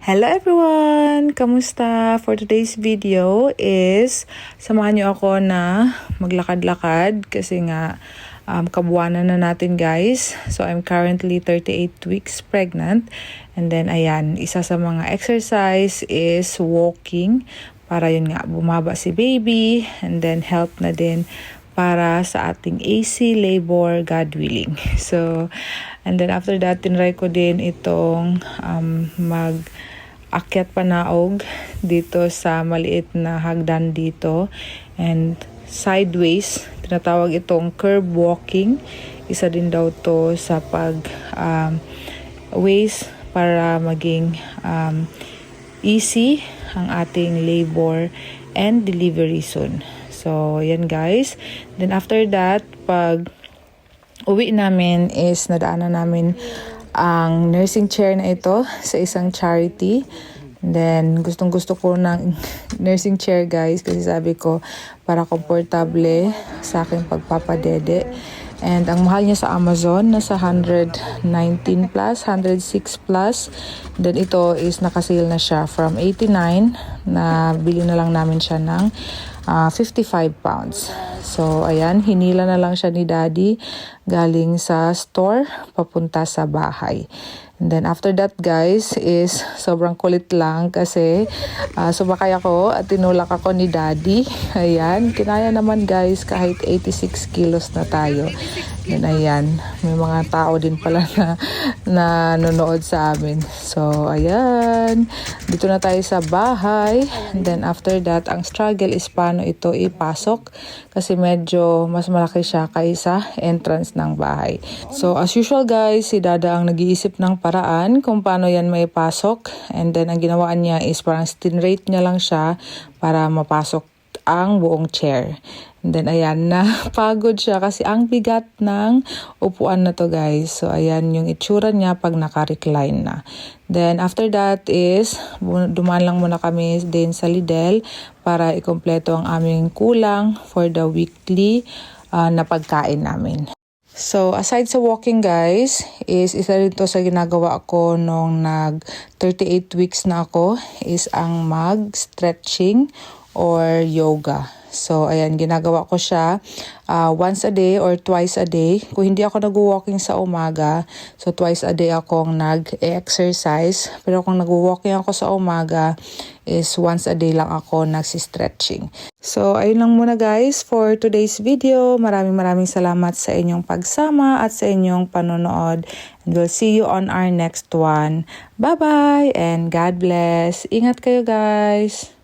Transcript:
Hello everyone! Kamusta? For today's video is samahan niyo ako na maglakad-lakad kasi nga kabuwanan na natin guys. So I'm currently 38 weeks pregnant and then ayan, isa sa mga exercise is walking para yun nga bumaba si baby and then help na din para sa ating AC labor, God willing. So, and then after that, tinry ko din itong mag-akyat panaog dito sa maliit na hagdan dito. And sideways, tinatawag itong curb walking. Isa din daw to sa ways para maging easy ang ating labor and delivery soon. So, yan guys. Then after that, pag uwi namin is nadaanan namin ang nursing chair na ito sa isang charity. And then, gustong-gusto ko ng nursing chair guys kasi sabi ko para komportable sa aking pagpapadede. And ang mahal niya sa Amazon, nasa 119 plus, 106 plus. Then ito is nakasale na siya from 89 na bili na lang namin siya ng 55 pounds. So, ayan, hinila na lang siya ni Daddy galing sa store papunta sa bahay. And then after that guys is sobrang kulit lang kasi sumakay ako at tinulak ako ni Daddy. Ayan, kinaya naman guys kahit 86 kilos na tayo. And ayan, may mga tao din pala na nanonood sa amin. So ayan, dito na tayo sa bahay. And then after that, ang struggle is paano ito ipasok kasi medyo mas malaki siya kaysa entrance ng bahay. So as usual guys, si Dada ang nag-iisip ng paraan kung paano yan may pasok. And then ang ginawaan niya is parang stinrate niya lang siya para mapasok ang buong chair. And then ayan, napagod siya kasi ang bigat ng upuan na to guys. So ayan yung itsura niya pag naka-recline na. Then after that is dumaan lang muna kami din sa Lidl para ikumpleto ang aming kulang for the weekly na pagkain namin. So, aside sa walking guys, is isa rin to sa ginagawa ko nung nag 38 weeks na ako, is ang mag-stretching or yoga. So, ayan, ginagawa ko siya once a day or twice a day. Kung hindi ako nag-walking sa umaga, so twice a day akong nag-exercise. Pero kung nag-walking ako sa umaga, is once a day lang ako nagsi-stretching. So, ayun lang muna guys for today's video. Maraming salamat sa inyong pagsama at sa inyong panonood. And we'll see you on our next one. Bye-bye and God bless. Ingat kayo guys.